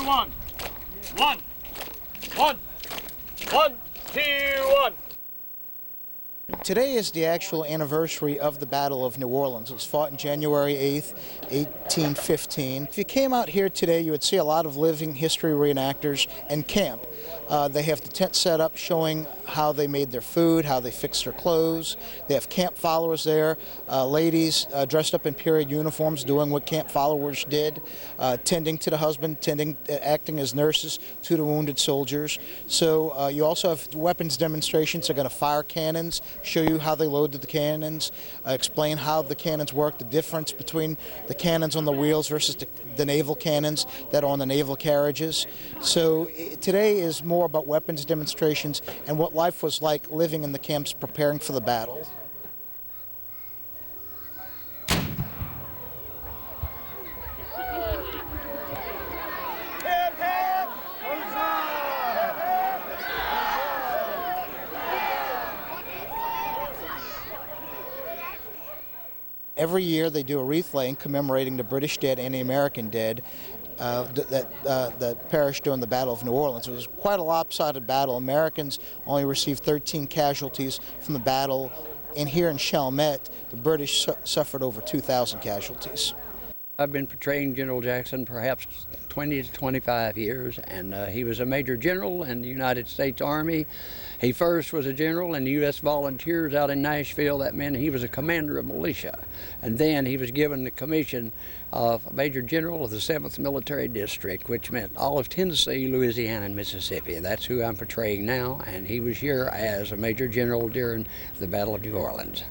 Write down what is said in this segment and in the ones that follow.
1. 1. 1. 1, 2, 1. Today is the actual anniversary of the Battle of New Orleans. It was fought on January 8th, 1815. If you came out here today, you would see a lot of living history reenactors and camp. They have the tent set up showing how they made their food, how they fixed their clothes. They have camp followers there, ladies dressed up in period uniforms doing what camp followers did, tending to the husband, acting as nurses to the wounded soldiers. So you also have weapons demonstrations. They're going to fire cannons, show you how they loaded the cannons, explain how the cannons work, the difference between the cannons on the wheels versus the naval cannons that are on the naval carriages. So today is more about weapons demonstrations and what life was like living in the camps preparing for the battle. Every year they do a wreath laying commemorating the British dead and the American dead that perished during the Battle of New Orleans. It was quite a lopsided battle. Americans only received 13 casualties from the battle, and here in Chalmette, the British suffered over 2,000 casualties. I've been portraying General Jackson perhaps 20 to 25 years, and he was a major general in the United States Army. He first was a general in the U.S. Volunteers out in Nashville. That meant he was a commander of militia. And then he was given the commission of Major General of the 7th Military District, which meant all of Tennessee, Louisiana, and Mississippi. That's who I'm portraying now, and he was here as a Major General during the Battle of New Orleans.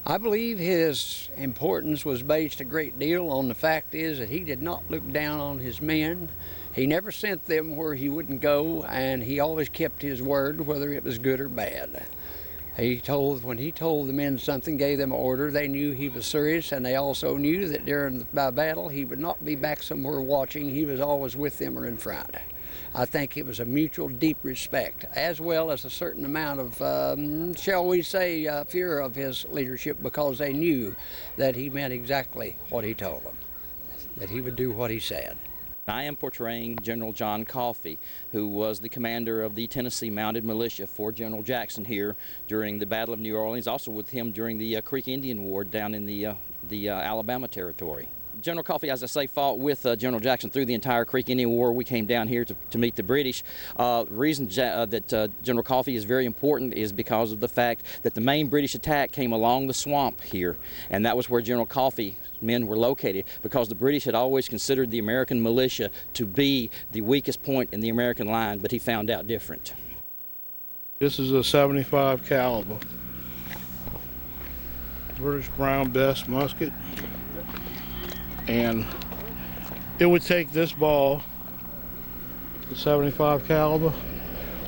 I believe his importance was based a great deal on the fact is that he did not look down on his men. He never sent them where he wouldn't go, and he always kept his word, whether it was good or bad. When he told the men something, gave them an order, they knew he was serious, and they also knew that during the battle he would not be back somewhere watching. He was always with them or in front. I think it was a mutual deep respect, as well as a certain amount of, shall we say, fear of his leadership, because they knew that he meant exactly what he told them, that he would do what he said. I am portraying General John Coffee, who was the commander of the Tennessee Mounted Militia for General Jackson here during the Battle of New Orleans, also with him during the Creek Indian War down in the Alabama Territory. General Coffee, as I say, fought with General Jackson through the entire Creek Indian War. We came down here to meet the British. The reason that General Coffee is very important is because of the fact that the main British attack came along the swamp here, and that was where General Coffee's men were located, because the British had always considered the American militia to be the weakest point in the American line, but he found out different. This is a 75 caliber British Brown Bess musket. And it would take this ball, the 75 caliber,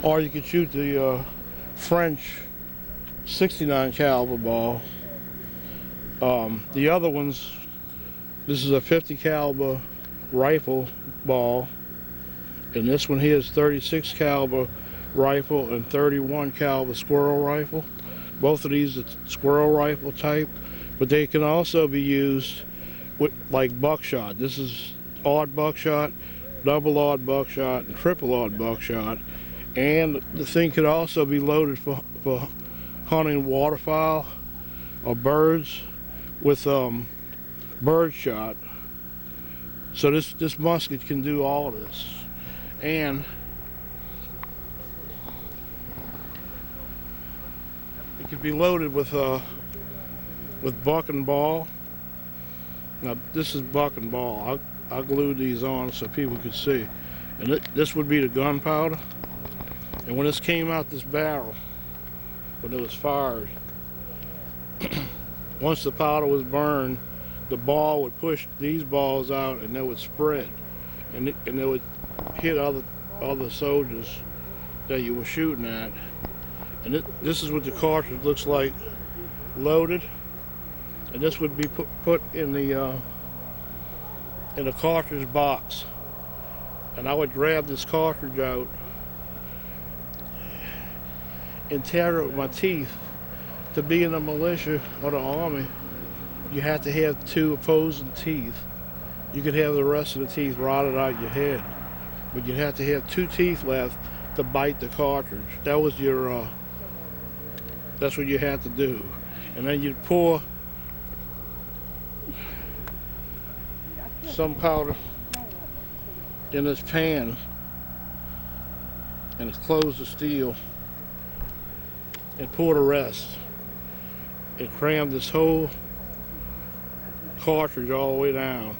or you could shoot the French 69 caliber ball. The other ones, this is a 50 caliber rifle ball, and this one here is 36 caliber rifle and 31 caliber squirrel rifle. Both of these are squirrel rifle type, but they can also be used with, like buckshot. This is odd buckshot, double odd buckshot, and triple odd buckshot. And the thing could also be loaded for hunting waterfowl or birds with bird shot. So this musket can do all of this. And it could be loaded with buck and ball. Now this is buck and ball. I glued these on so people could see. And this would be the gunpowder. And when this came out this barrel, when it was fired, once the powder was burned, the ball would push these balls out and they would spread. And they would hit other soldiers that you were shooting at. And this is what the cartridge looks like loaded. And this would be put in the cartridge box. And I would grab this cartridge out and tear it with my teeth. To be in the militia or the army, you have to have two opposing teeth. You could have the rest of the teeth rotted out your head. but you had to have 2 teeth left to bite the cartridge. That was your, that's what you had to do. And then you'd pour some powder in this pan and close the steel and pour the rest. And cram this whole cartridge all the way down.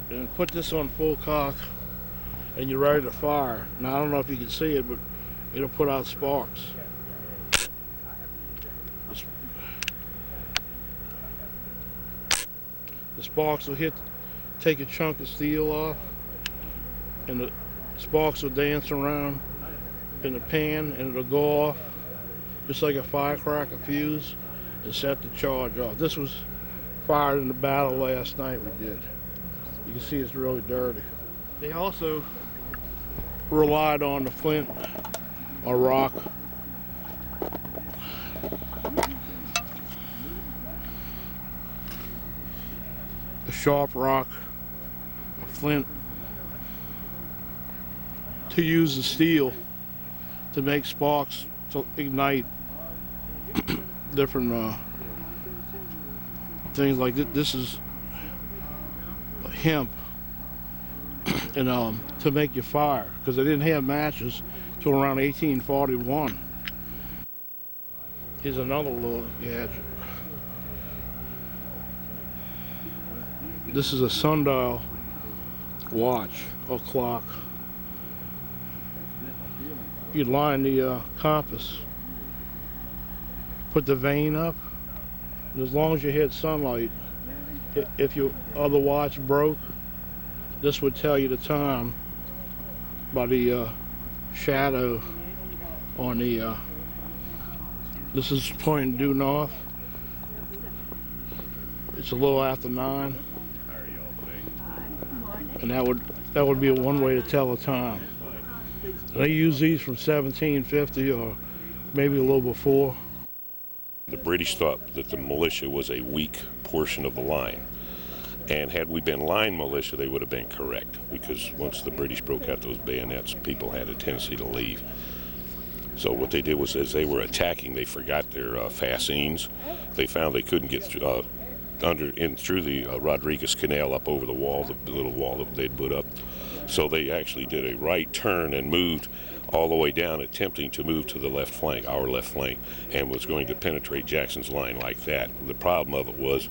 And put this on full cock and you're ready to fire. Now I don't know if you can see it, but it'll put out sparks. The sparks will take a chunk of steel off, and the sparks will dance around in the pan, and it'll go off just like a firecracker fuse and set the charge off. This was fired in the battle last night we did. You can see it's really dirty. They also relied on the flint or rock. A sharp rock, a flint, to use the steel to make sparks to ignite different things like this. This is hemp, and to make you fire, because they didn't have matches till around 1841. Here's another little gadget. This is a sundial watch or clock. You'd line the compass, put the vane up, and as long as you had sunlight, if your other watch broke, this would tell you the time by the shadow on the, this is pointing due north. It's a little after 9. And that would be one way to tell the time. They use these from 1750 or maybe a little before. The British thought that the militia was a weak portion of the line. And had we been line militia, they would have been correct, because once the British broke out those bayonets, people had a tendency to leave. So what they did was, as they were attacking, they forgot their fascines. They found they couldn't get through, through the Rodriguez Canal up over the wall, the little wall that they'd put up. So they actually did a right turn and moved all the way down, attempting to move to the left flank, our left flank, and was going to penetrate Jackson's line like that. The problem of it was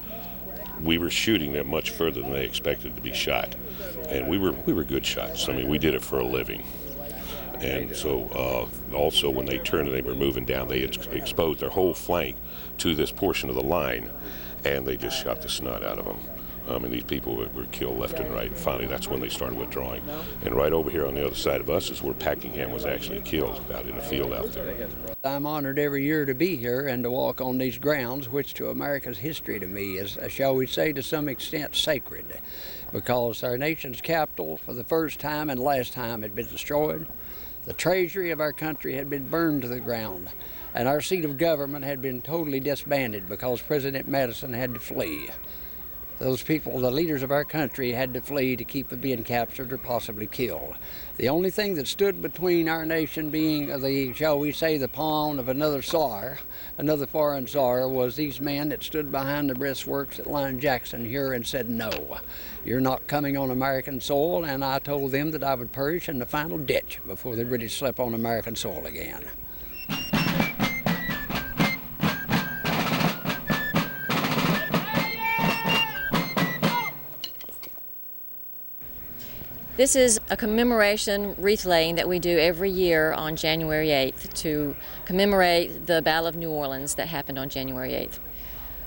we were shooting them much further than they expected to be shot, and we were good shots. I mean, we did it for a living. And so also when they turned and they were moving down, they exposed their whole flank to this portion of the line, and they just shot the snot out of them. And these people were killed left and right. And finally, that's when they started withdrawing. And right over here on the other side of us is where Packingham was actually killed, out in a field out there. I'm honored every year to be here and to walk on these grounds, which to America's history to me is, shall we say, to some extent sacred, because our nation's capital, for the first time and last time, had been destroyed. The treasury of our country had been burned to the ground, and our seat of government had been totally disbanded because President Madison had to flee. Those people, the leaders of our country, had to flee to keep from being captured or possibly killed. The only thing that stood between our nation being the, shall we say, the pawn of another czar, another foreign czar, was these men that stood behind the breastworks that lined Jackson here and said, no, you're not coming on American soil, and I told them that I would perish in the final ditch before the British slept on American soil again. This is a commemoration wreath laying that we do every year on January 8th to commemorate the Battle of New Orleans that happened on January 8th.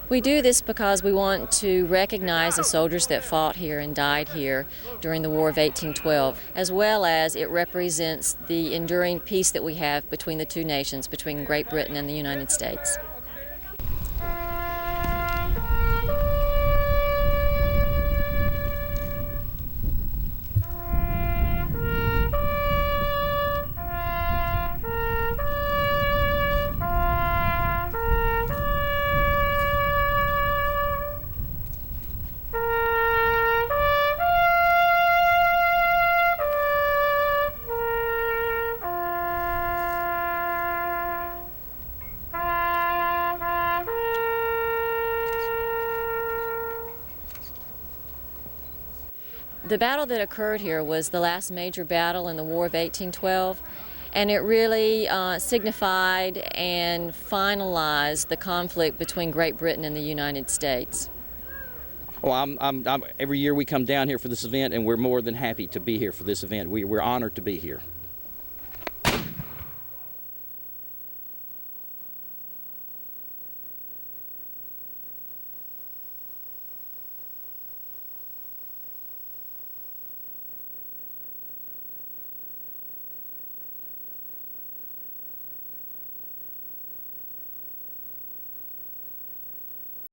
We do this because we want to recognize the soldiers that fought here and died here during the War of 1812, as well as it represents the enduring peace that we have between the two nations, between Great Britain and the United States. The battle that occurred here was the last major battle in the War of 1812, and it really signified and finalized the conflict between Great Britain and the United States. Well, every year we come down here for this event, and we're more than happy to be here for this event. We're honored to be here.